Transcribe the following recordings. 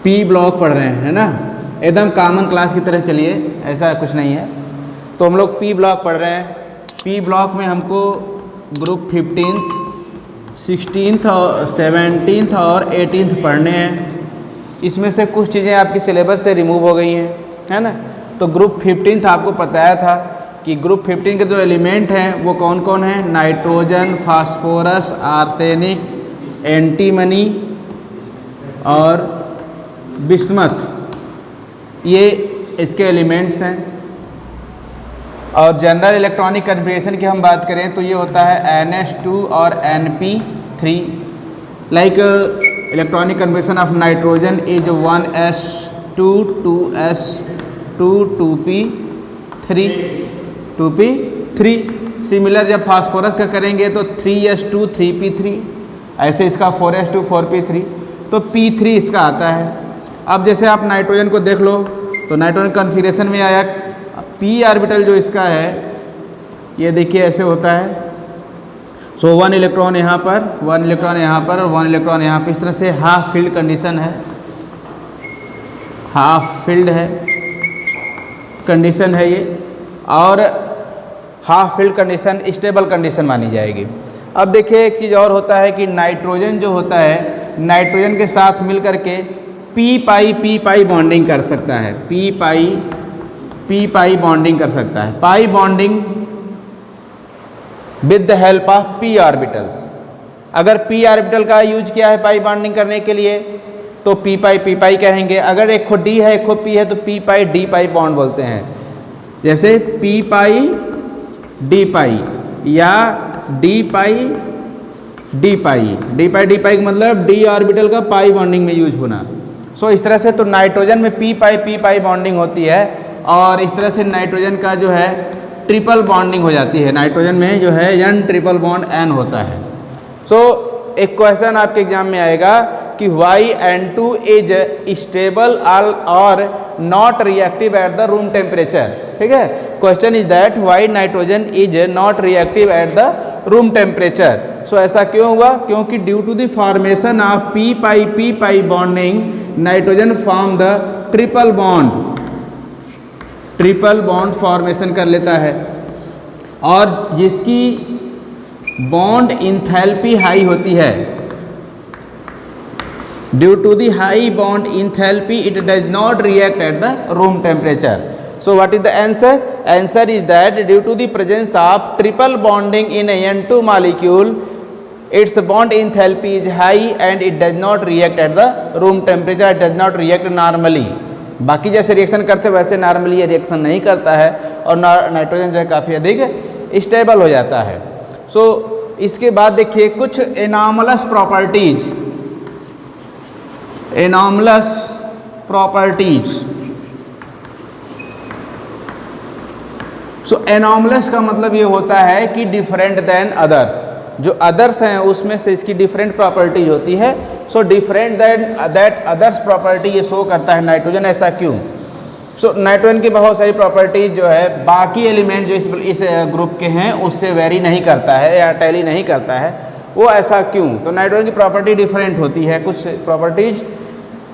P block पढ़ रहे हैं, है ना, एकदम कॉमन क्लास की तरह चलिए, ऐसा कुछ नहीं है। तो हम लोग पी ब्लॉक पढ़ रहे हैं। पी ब्लॉक में हमको ग्रुप 15th, 16th और 17th और 18th पढ़ने हैं। इसमें से कुछ चीज़ें आपकी सिलेबस से रिमूव हो गई हैं, है ना। तो ग्रुप 15th आपको बताया था कि ग्रुप 15 के जो एलिमेंट हैं वो कौन कौन हैं, नाइट्रोजन, फास्फोरस, आर्सेनिक, एंटीमनी और बिस्मथ, ये इसके एलिमेंट्स हैं। और जनरल इलेक्ट्रॉनिक कन्फिगरेशन की हम बात करें तो ये होता है NH2 और NP3। Like electronic configuration of nitrogen is 1s2 2s2 2p3 similar जब फास्फोरस का करेंगे तो 3s2 3p3, ऐसे इसका 4s2 4p3, तो p3 इसका आता है। अब जैसे आप नाइट्रोजन को देख लो तो नाइट्रोजन कन्फिगरेशन में आया p ऑर्बिटल जो इसका है ये देखिए ऐसे होता है। सो 1 इलेक्ट्रॉन यहाँ पर, 1 इलेक्ट्रॉन यहाँ पर और 1 इलेक्ट्रॉन यहाँ पर, इस तरह से हाफ फील्ड कंडीशन है, हाफ फील्ड है कंडीशन है ये, और half field condition stable condition मानी जाएगी। अब देखिए एक चीज़ और होता है कि नाइट्रोजन जो होता है नाइट्रोजन के साथ मिल करके पी पाई बॉन्डिंग कर सकता है, पी पाई बॉन्डिंग कर सकता है, pi bonding with the help of P orbitals. अगर पी ऑर्बिटल का यूज किया है पाई बॉन्डिंग करने के लिए तो पी पाई कहेंगे। अगर एक खो डी है एक खो पी है तो पी पाई डी पाई बॉन्ड बोलते हैं। जैसे पी पाई डी पाई या डी पाई डी पाई का मतलब डी ऑर्बिटल का पाई बॉन्डिंग में यूज होना। सो इस तरह से तो नाइट्रोजन में पी पाई बॉन्डिंग होती है और इस तरह से नाइट्रोजन का जो है ट्रिपल बॉन्डिंग हो जाती है। नाइट्रोजन में जो है N ट्रिपल बॉन्ड N होता है। सो एक क्वेश्चन आपके एग्जाम में आएगा कि वाई N2 इज स्टेबल और not reactive at the room temperature. ठीक है, question is that why nitrogen is not reactive at the room temperature. So ऐसा क्यों हुआ? क्योंकि due to the formation of p pi bonding nitrogen form the triple bond formation कर लेता है और जिसकी बॉन्ड इंथैल्पी हाई होती है। Due to the high bond enthalpy it does not react at the room temperature. So what is the answer? Answer is that due to the presence of triple bonding in N2 molecule its bond enthalpy is high and it does not react at the room temperature, it does not react normally। बाकी जैसे reaction करते वैसे normally ये reaction नहीं करता है और nitrogen जो है काफ़ी अधिक स्टेबल हो जाता है। सो इसके बाद देखिए कुछ एनॉमलस प्रॉपर्टीज। सो एनॉमलस का मतलब ये होता है कि डिफरेंट देन अदर्स। जो अदर्स हैं उसमें से इसकी डिफरेंट प्रॉपर्टीज होती है। So different that others property ये शो करता है नाइट्रोजन। ऐसा क्यों? सो नाइट्रोजन की बहुत सारी प्रॉपर्टीज जो है बाकी एलिमेंट जो इस ग्रुप के हैं उससे वेरी नहीं करता है या टैली नहीं करता है। वो ऐसा क्यों? तो नाइट्रोजन की प्रॉपर्टी डिफरेंट होती है। कुछ प्रॉपर्टीज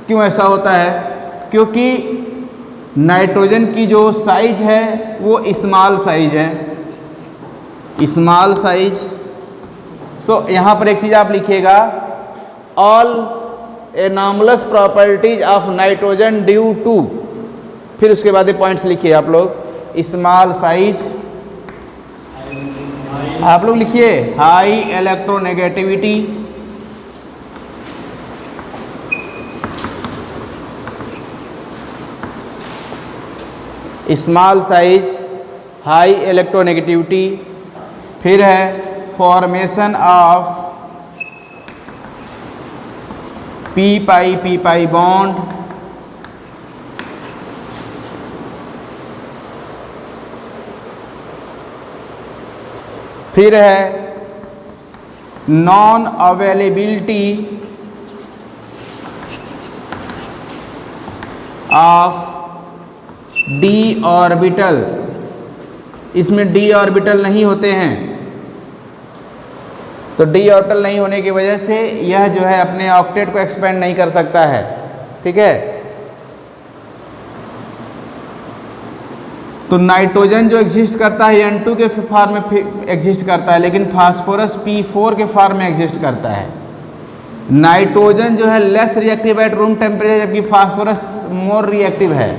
क्यों ऐसा होता है? क्योंकि नाइट्रोजन की जो साइज है वो स्मॉल साइज है, स्मॉल साइज। सो यहाँ पर एक चीज़ आप लिखिएगा, all anomalous properties of nitrogen due to, फिर उसके बाद ये पॉइंट्स लिखिए आप लोग। स्मॉल साइज, आप लोग लिखिए high electronegativity, small size, high electronegativity, फिर है formation of p pi bond, फिर है non availability of D orbital. इसमें डी ऑर्बिटल नहीं होते हैं, तो डी ऑर्बिटल नहीं होने की वजह से यह जो है अपने ऑक्टेट को एक्सपेंड नहीं कर सकता है। ठीक है। तो नाइट्रोजन जो एग्जिस्ट करता है N2 के फॉर्म में एग्जिस्ट करता है, लेकिन फास्फोरस P4 के फॉर्म में एग्जिस्ट करता है। नाइट्रोजन जो है less reactive at room temperature, जबकि फास्फोरस मोर रिएक्टिव है।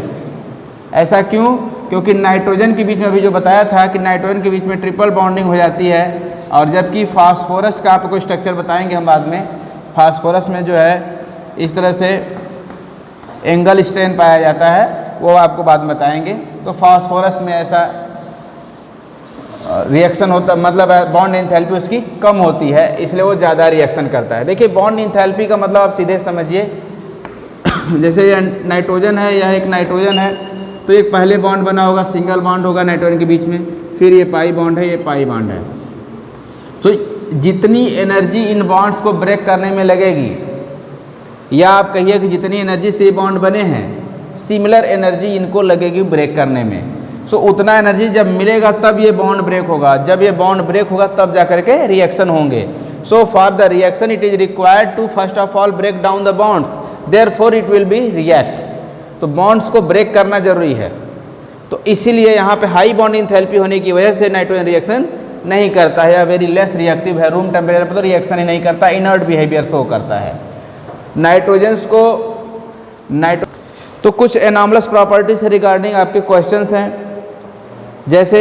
ऐसा क्यों? क्योंकि नाइट्रोजन के बीच में अभी जो बताया था कि नाइट्रोजन के बीच में ट्रिपल बॉन्डिंग हो जाती है, और जबकि फास्फोरस का आपको स्ट्रक्चर बताएंगे हम बाद में। फास्फोरस में जो है इस तरह से एंगल स्ट्रेन पाया जाता है, वो आपको बाद में बताएंगे। तो फास्फोरस में ऐसा रिएक्शन होता, मतलब बॉन्ड एंथैल्पी उसकी कम होती है, इसलिए वो ज़्यादा रिएक्शन करता है। देखिए बॉन्ड एंथैल्पी का मतलब आप सीधे समझिए, जैसे ये नाइट्रोजन है, यह एक नाइट्रोजन है, तो एक पहले बॉन्ड बना होगा, सिंगल बॉन्ड होगा नाइट्रोजन के बीच में, फिर ये पाई बॉन्ड है, ये पाई बॉन्ड है। तो जितनी एनर्जी इन बॉन्ड्स को ब्रेक करने में लगेगी, या आप कहिए कि जितनी एनर्जी से ये बॉन्ड बने हैं, सिमिलर एनर्जी इनको लगेगी ब्रेक करने में। सो उतना एनर्जी जब मिलेगा तब ये बॉन्ड ब्रेक होगा, जब ये बॉन्ड ब्रेक होगा तब जा करके रिएक्शन होंगे। So for the reaction it is required to first of all break down the bonds, therefore it will be react. तो बॉन्ड्स को ब्रेक करना जरूरी है। तो इसीलिए यहाँ पे हाई बॉन्ड एंथैल्पी होने की वजह से नाइट्रोजन रिएक्शन नहीं करता है, या वेरी लेस रिएक्टिव है, रूम टेम्परेचर पर तो रिएक्शन ही नहीं करता, इनर्ट बिहेवियर शो करता है। नाइट्रोजन्स को तो कुछ एनॉमलस प्रॉपर्टी से रिगार्डिंग आपके क्वेश्चंस हैं, जैसे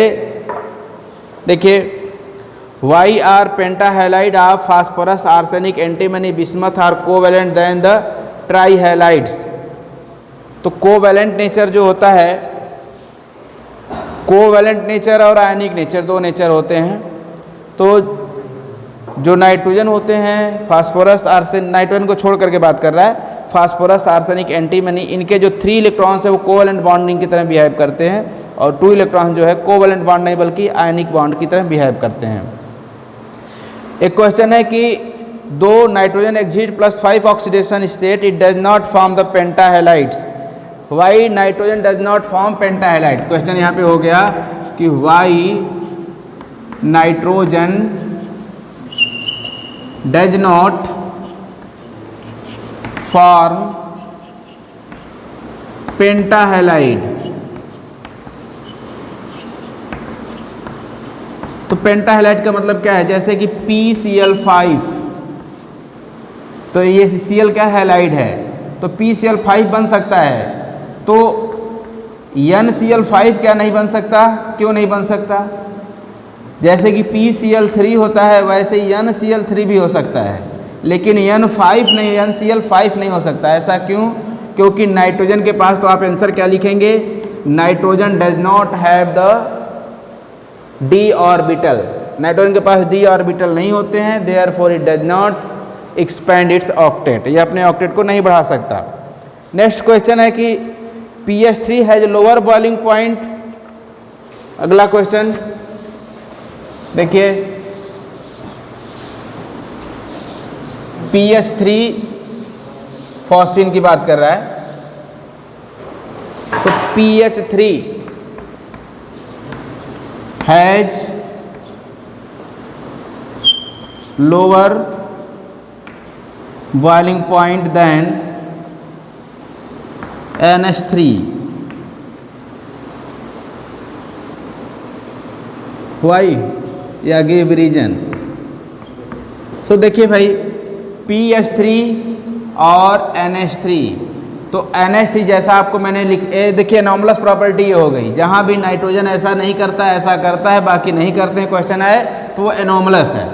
देखिए why are pentahalide of phosphorus arsenic antimony bismuth are covalent than the trihalides. तो कोवेलेंट नेचर जो होता है, कोवेलेंट नेचर और आयनिक नेचर, दो नेचर होते हैं। तो जो नाइट्रोजन होते हैं, फास्फोरस आर्सेनिक, नाइट्रोजन को छोड़ करके बात कर रहा है, फास्फोरस आर्सेनिक एंटीमनी, इनके जो 3 इलेक्ट्रॉन्स है वो कोवेलेंट बॉन्डिंग की तरह बिहेव करते हैं, और 2 इलेक्ट्रॉन जो है कोवेलेंट बॉन्ड नहीं बल्कि आयनिक बॉन्ड की तरह बिहेव करते हैं। एक क्वेश्चन है कि दो nitrogen exit +5 oxidation state, it does not form the pentahalides, why nitrogen does not form pentahalide. Question यहाँ पे हो गया कि why nitrogen does not form pentahalide. तो पेंटाहेलाइड का मतलब क्या है? जैसे कि PCl5, तो ये Cl क्या हैलाइड है, तो PCl5 बन सकता है, तो NCl5 क्या नहीं बन सकता? क्यों नहीं बन सकता? जैसे कि PCl3 होता है, वैसे NCl3 भी हो सकता है, लेकिन N5 नहीं, NCl5 नहीं हो सकता। ऐसा क्यों? क्योंकि नाइट्रोजन के पास, तो आप आंसर क्या लिखेंगे? Nitrogen does not have the D orbital, nitrogen के पास डी ऑर्बिटल नहीं होते हैं, therefore it does not expand it's octet, ये अपने ऑक्टेट को नहीं बढ़ा सकता। नेक्स्ट क्वेश्चन है कि PH3 has lower boiling point. अगला क्वेश्चन देखिए, PH3 फॉस्फीन की बात कर रहा है, तो PH3 has lower boiling point than NH3। Why? या गिव रीजन। सो देखिए भाई, PH3 और NH3, तो NH3 जैसा आपको मैंने देखिए एनॉमलस प्रॉपर्टी ये हो गई, जहाँ भी नाइट्रोजन ऐसा नहीं करता है, ऐसा करता है, बाकी नहीं करते हैं, क्वेश्चन आए तो वो एनॉमलस है।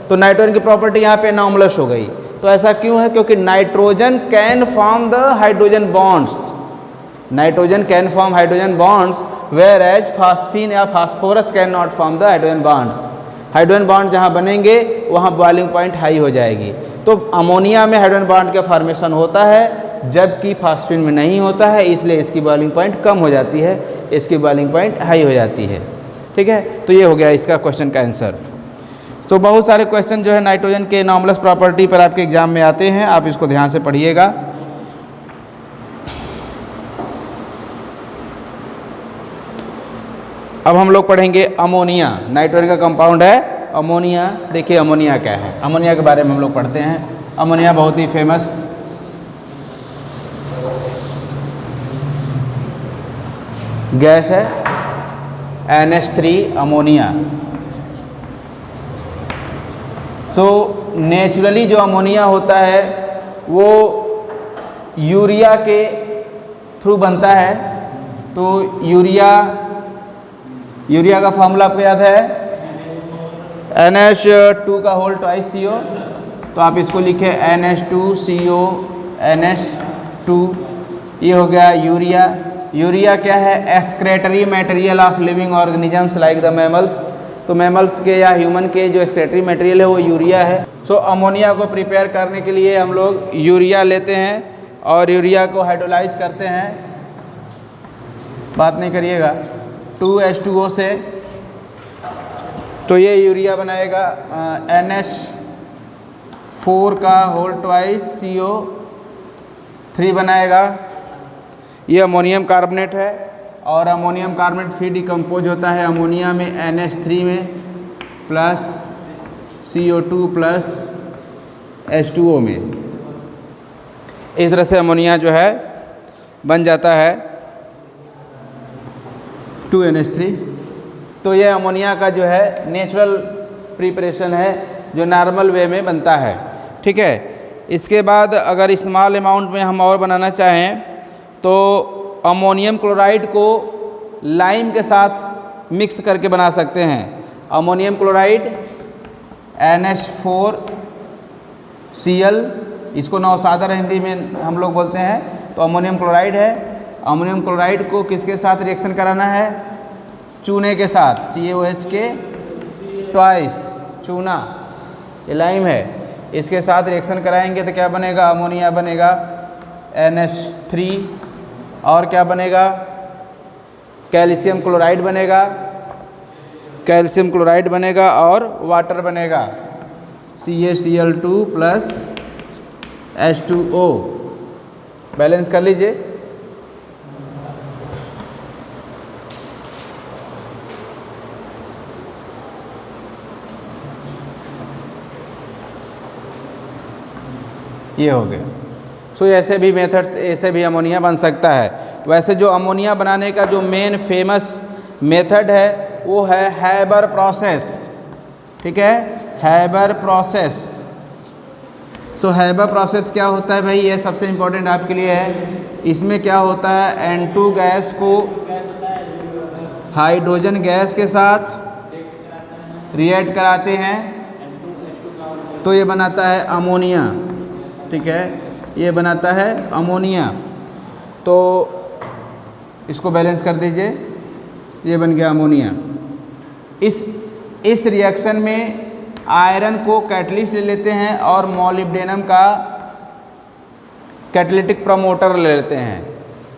तो नाइट्रोजन की प्रॉपर्टी यहाँ पे एनॉमलस हो गई। तो ऐसा क्यों है? क्योंकि nitrogen can form the hydrogen bonds, nitrogen can form hydrogen bonds, whereas phosphine या phosphorus can not form the hydrogen bonds. Hydrogen bond जहाँ बनेंगे वहाँ बॉइलिंग पॉइंट हाई हो जाएगी। तो अमोनिया में हाइड्रोजन बॉन्ड का फॉर्मेशन होता है, जबकि फास्फीन में नहीं होता है, इसलिए इसकी बॉइलिंग पॉइंट कम हो जाती है, इसकी बॉइलिंग पॉइंट हाई हो जाती है। ठीक है, तो ये हो गया इसका क्वेश्चन का आंसर। तो बहुत सारे क्वेश्चन जो है नाइट्रोजन के एनॉमलस प्रॉपर्टी पर आपके एग्जाम में आते हैं, आप इसको ध्यान से पढ़िएगा। अब हम लोग पढ़ेंगे अमोनिया। नाइट्रोजन का कंपाउंड है अमोनिया। देखिए अमोनिया क्या है, अमोनिया के बारे में हम लोग पढ़ते हैं। अमोनिया बहुत ही फेमस गैस है NH3 अमोनिया। सो नेचुरली जो अमोनिया होता है वो यूरिया के थ्रू बनता है। तो यूरिया का फॉर्मूला आपको याद है NH2 का होल ट्वाइस CO। तो आप इसको लिखे NH2CO NH2, ये हो गया यूरिया। यूरिया क्या है? Excretory material of living organisms like the mammals. तो मैमल्स के या ह्यूमन के जो एक्सक्रेटरी मटेरियल है वो यूरिया है। सो अमोनिया को प्रिपेयर करने के लिए हम लोग यूरिया लेते हैं और यूरिया को हाइड्रोलाइज करते हैं, बात नहीं करिएगा, 2H2O से। तो ये यूरिया बनाएगा NH4 का होल ट्वाइस CO3 बनाएगा। ये अमोनियम कार्बोनेट है और अमोनियम कार्बोनेट फिर डिकम्पोज होता है अमोनिया में NH3 में प्लस CO2 प्लस H2O में। इस तरह से अमोनिया जो है बन जाता है 2NH3। तो ये अमोनिया का जो है नेचुरल प्रिपरेशन है जो नॉर्मल वे में बनता है, ठीक है। इसके बाद अगर स्मॉल अमाउंट में हम और बनाना चाहें तो अमोनियम क्लोराइड को लाइम के साथ मिक्स करके बना सकते हैं। अमोनियम क्लोराइड NH4Cl, इसको नौसादर हिंदी में हम लोग बोलते हैं। तो अमोनियम क्लोराइड है, अमोनियम क्लोराइड को किसके साथ रिएक्शन कराना है? चूने के साथ, CaOH के ट्वाइस, चूना, ये लाइम है, इसके साथ रिएक्शन कराएंगे तो क्या बनेगा? अमोनिया बनेगा NH3 और क्या बनेगा? कैल्शियम क्लोराइड बनेगा, कैल्शियम क्लोराइड बनेगा और वाटर बनेगा CaCl2 प्लस H2O। बैलेंस कर लीजिए। ये हो गया। सो ऐसे भी मेथड, ऐसे भी अमोनिया बन सकता है। वैसे जो अमोनिया बनाने का जो मेन फेमस मेथड है वो है हैबर प्रोसेस, ठीक है, हैबर प्रोसेस। सो हैबर प्रोसेस क्या होता है भाई? ये सबसे इम्पोर्टेंट आपके लिए है। इसमें क्या होता है? N2 गैस को हाइड्रोजन गैस के साथ रिएक्ट कराते हैं तो ये बनाता है अमोनिया, ठीक है, ये बनाता है अमोनिया। तो इसको बैलेंस कर दीजिए, ये बन गया अमोनिया। इस रिएक्शन में आयरन को कैटलिस्ट ले लेते हैं और मॉलिब्डेनम का कैटलिटिक प्रमोटर ले लेते हैं।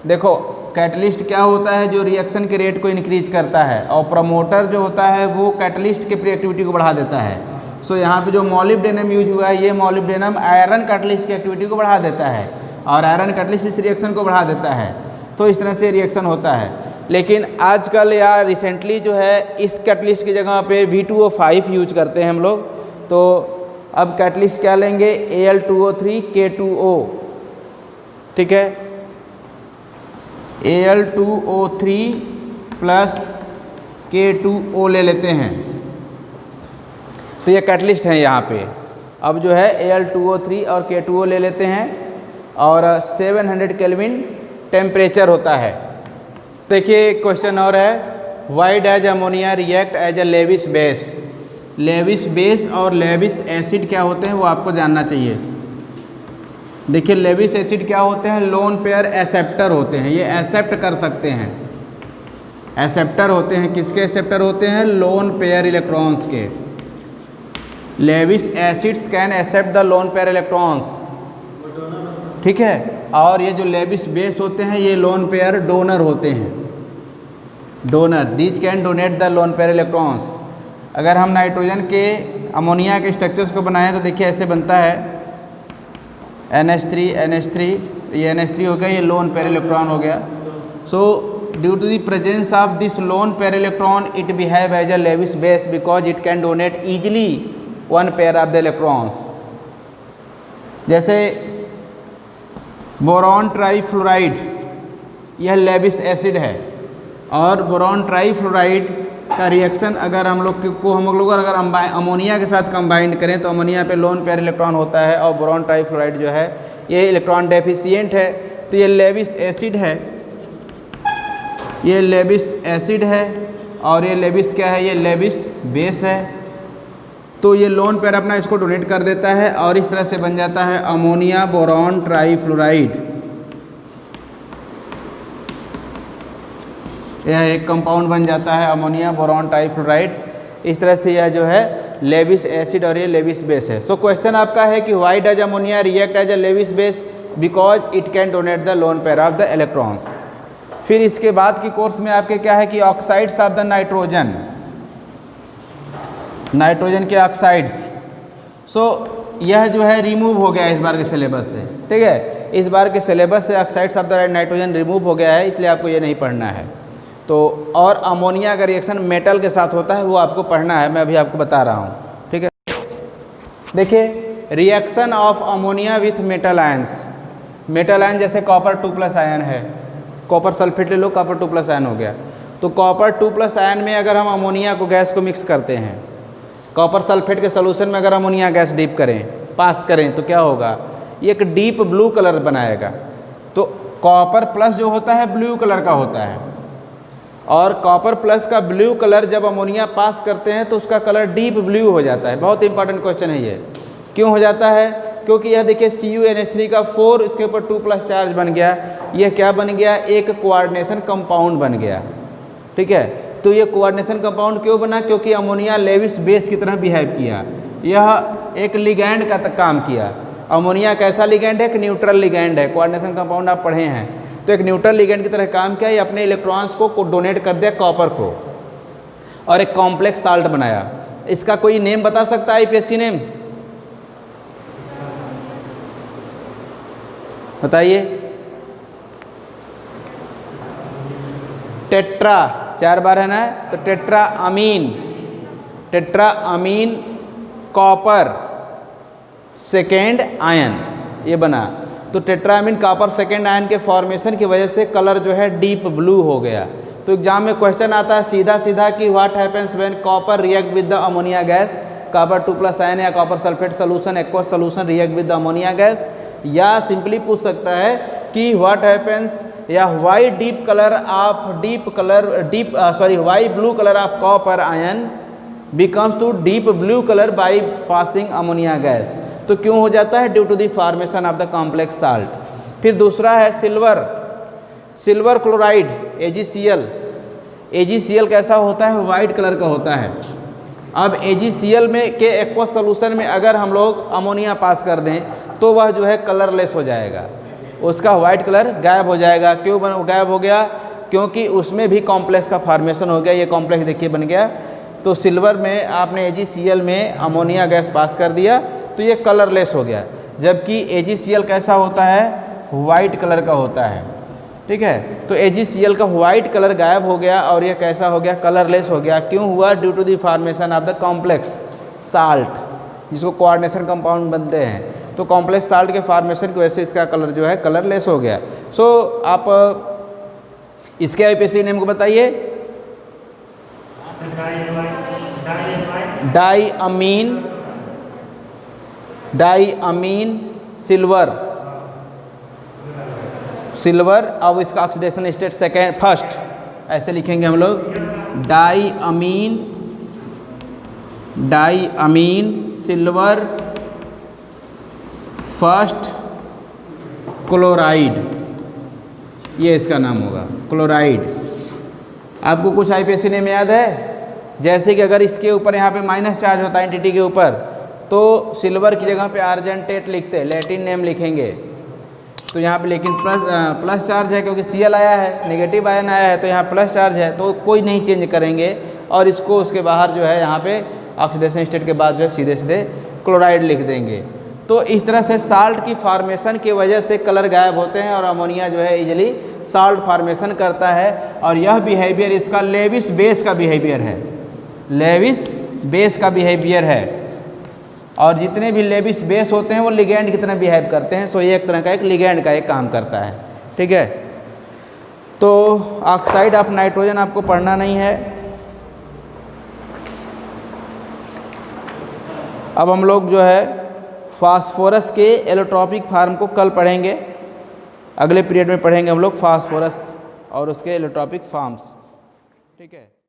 देखो कैटलिस्ट क्या होता है? जो रिएक्शन के रेट को इंक्रीज करता है, और प्रमोटर जो होता है वो कैटलिस्ट की रिएक्टिविटी को बढ़ा देता है। सो यहाँ पे जो मॉलिब्डेनम यूज हुआ है, ये मॉलिब्डेनम आयरन कैटलिस्ट की एक्टिविटी को बढ़ा देता है और आयरन कैटलिस्ट इस रिएक्शन को बढ़ा देता है। तो इस तरह से रिएक्शन होता है। लेकिन आजकल या रिसेंटली जो है इस कैटलिस्ट की जगह पे V2O5 यूज करते हैं हम लोग। तो अब कैटलिस्ट क्या लेंगे? Al2O3 K2O, ठीक है, Al2O3 प्लस K2O ले लेते हैं। तो ये कैटलिस्ट है यहाँ पे। अब जो है Al2O3 और K2O ले लेते हैं और 700 केल्विन टेम्परेचर होता है। देखिए क्वेश्चन और है, why does ammonia react as a Lewis base. Lewis base और लेविस एसिड क्या होते हैं वो आपको जानना चाहिए। देखिए लेविस एसिड क्या होते हैं? लोन पेयर एक्सेप्टर होते हैं। ये एक्सेप्ट कर सकते हैं, एक्सेप्टर होते हैं। किसके एक्सेप्टर होते हैं? लोन पेयर इलेक्ट्रॉन्स के। Lewis acids can accept the lone pair electrons, ठीक है। और ये जो लेविस बेस होते हैं ये लोन पेयर डोनर होते हैं, donor. These can donate the lone pair electrons. अगर हम नाइट्रोजन के अमोनिया के स्ट्रक्चर्स को बनाएं तो देखिए ऐसे बनता है NH3 NH3, ये NH3 हो गया, ये लोन पेयर इलेक्ट्रॉन हो गया। So due to the presence of this lone pair electron it behave as a Lewis base because it can donate easily one pair of the electrons. जैसे boron trifluoride, यह Lewis acid है और boron trifluoride का reaction अगर हम लोग अगर ammonia के साथ कंबाइंड करें तो अमोनिया पे लोन पेयर इलेक्ट्रॉन होता है और बोरॉन ट्राईफ्लोराइड जो है ये इलेक्ट्रॉन डेफिशिएंट है। तो ये लेविस एसिड है, ये लेविस एसिड है और ये लेविस क्या है, ये लेविस बेस है। तो ये लोन पेयर अपना इसको डोनेट कर देता है और इस तरह से बन जाता है अमोनिया बोरॉन ट्राईफ्लोराइड। यह एक कंपाउंड बन जाता है अमोनिया बोरॉन ट्राईफ्लोराइड। इस तरह से यह जो है लेविस एसिड और ये लेविस बेस है। सो क्वेश्चन आपका है कि why does ammonia react as a Lewis base, because it can donate the lone pair of the electrons. फिर इसके बाद की कोर्स में आपके क्या है कि oxides of the nitrogen, nitrogen के ऑक्साइड्स। सो यह जो है रिमूव हो गया है इस बार के सिलेबस से, ठीक है। इस बार के सिलेबस से oxides of the nitrogen remove हो गया है, इसलिए आपको ये नहीं पढ़ना है। तो और अमोनिया का रिएक्शन मेटल के साथ होता है वो आपको पढ़ना है, मैं अभी आपको बता रहा हूँ, ठीक है। देखिए reaction of ammonia with metal ions, metal ion जैसे कॉपर 2+ आयन है, कॉपर सल्फेट ले लो, कॉपर 2+ आयन हो गया। तो कॉपर 2+ आयन में अगर हम अमोनिया को गैस को मिक्स करते हैं, कॉपर सल्फेट के सोल्यूशन में अगर अमोनिया गैस डीप करें, पास करें, तो क्या होगा, ये एक डीप ब्लू कलर बनाएगा। तो कॉपर प्लस जो होता है ब्लू कलर का होता है और कॉपर प्लस का ब्लू कलर जब अमोनिया पास करते हैं तो उसका कलर डीप ब्लू हो जाता है। बहुत इंपॉर्टेंट क्वेश्चन है ये। क्यों हो जाता है, क्योंकि यह देखिए CuNH3 का 4 इसके ऊपर 2+ चार्ज बन गया, यह क्या बन गया, एक कोऑर्डिनेशन कंपाउंड बन गया, ठीक है। तो ये कोऑर्डिनेशन कंपाउंड क्यों बना, क्योंकि अमोनिया लेविस बेस की तरह बिहेव किया, यह एक लिगैंड का काम किया। अमोनिया कैसा लिगैंड है, एक न्यूट्रल लिगैंड है, कोऑर्डिनेशन कंपाउंड आप पढ़े हैं। तो एक न्यूट्रल लिगैंड की तरह काम किया, ये अपने इलेक्ट्रॉन्स को डोनेट कर दिया कॉपर को और एक कॉम्प्लेक्स साल्ट बनाया। इसका कोई नेम बता सकता है, IPSC नेम बताइए। टेट्रा 4 बार है ना, तो tetra amine copper second ion ये बना। तो टेट्रामीन कॉपर सेकेंड आयन के फॉर्मेशन की वजह से कलर जो है डीप ब्लू हो गया। तो एग्जाम में क्वेश्चन आता है सीधा सीधा कि what happens when copper react with the ammonia gas, copper 2+ ion या copper sulphate solution aqueous solution react with the ammonia gas. या सिंपली पूछ सकता है कि व्हाट हैपेंस या why why blue colour of copper ion becomes to deep blue colour by passing ammonia gas. तो क्यों हो जाता है, due to the formation of the complex salt. फिर दूसरा है सिल्वर क्लोराइड AgCl कैसा होता है, वाइट कलर का होता है। अब AgCl में के एक्वस सोल्यूशन में अगर हम लोग अमोनिया पास कर दें तो वह जो है कलरलेस हो जाएगा, उसका वाइट कलर गायब हो जाएगा। क्यों गायब हो गया, क्योंकि उसमें भी कॉम्प्लेक्स का फॉर्मेशन हो गया। ये कॉम्प्लेक्स देखिए बन गया। तो सिल्वर में आपने AgCl में अमोनिया गैस पास कर दिया तो ये कलरलेस हो गया, जबकि AgCl कैसा होता है, वाइट कलर का होता है, ठीक है। तो AgCl का वाइट कलर गायब हो गया और ये कैसा हो गया, कलरलेस हो गया। क्यों हुआ, due to the formation of the complex salt, जिसको कोऑर्डिनेशन कंपाउंड बनते हैं। तो कॉम्प्लेक्स साल्ट के फॉर्मेशन की वजह से इसका कलर जो है कलरलेस हो गया। सो आप इसके IPSC नेम को बताइए। डाईअमीन सिल्वर। अब इसका ऑक्सीडेशन स्टेट फर्स्ट ऐसे लिखेंगे हम लोग, डाईअमीन सिल्वर फर्स्ट क्लोराइड, ये इसका नाम होगा क्लोराइड। आपको कुछ IPSC नेम याद है, जैसे कि अगर इसके ऊपर यहाँ पे माइनस चार्ज होता है एंटिटी के ऊपर तो सिल्वर की जगह पे आर्जेंटेट लिखते हैं, लैटिन नेम लिखेंगे। तो यहाँ पे लेकिन प्लस चार्ज है क्योंकि Cl आया है, नेगेटिव आयन आया है, तो यहाँ प्लस चार्ज है तो कोई नहीं चेंज करेंगे और इसको उसके बाहर जो है यहाँ पे ऑक्सीडेशन स्टेट के बाद जो है सीधे सीधे क्लोराइड लिख देंगे। तो इस तरह से साल्ट की फॉर्मेशन की वजह से कलर गायब होते हैं और अमोनिया जो है इजीली साल्ट फॉर्मेशन करता है। और यह बिहेवियर इसका लेविस बेस का बिहेवियर है, लेविस बेस का बिहेवियर है। और जितने भी लेविस बेस होते हैं वो लिगैंड की तरह बिहेव करते हैं। सो ये एक तरह का एक लिगैंड का एक काम करता है, ठीक है। तो ऑक्साइड ऑफ नाइट्रोजन आपको पढ़ना नहीं है। अब हम लोग जो है फास्फोरस के एलोट्रॉपिक फार्म को कल पढ़ेंगे, अगले पीरियड में पढ़ेंगे हम लोग फास्फोरस और उसके एलोट्रॉपिक फार्म्स। ठीक है।